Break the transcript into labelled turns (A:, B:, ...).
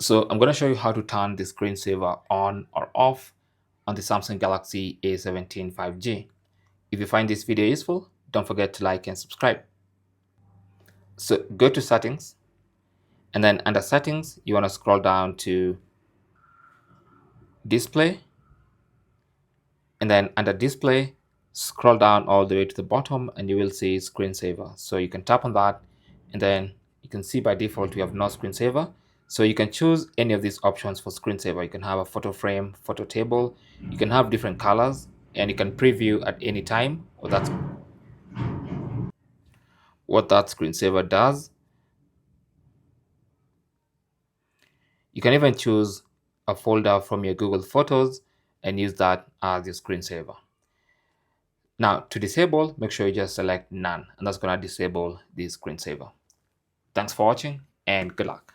A: So I'm going to show you how to turn the screensaver on or off on the Samsung Galaxy A17 5G. If you find this video useful, don't forget to like and subscribe. So go to settings, and then under settings, you want to scroll down to display, and then under display, scroll down all the way to the bottom and you will see screensaver. So you can tap on that, and then you can see by default we have no screensaver. So you can choose any of these options for screensaver. You can have a photo frame, photo table, you can have different colors, and you can preview at any time what that screensaver does. You can even choose a folder from your Google Photos and use that as your screensaver. Now, to disable, make sure you just select none, and that's going to disable the screensaver. Thanks for watching and good luck.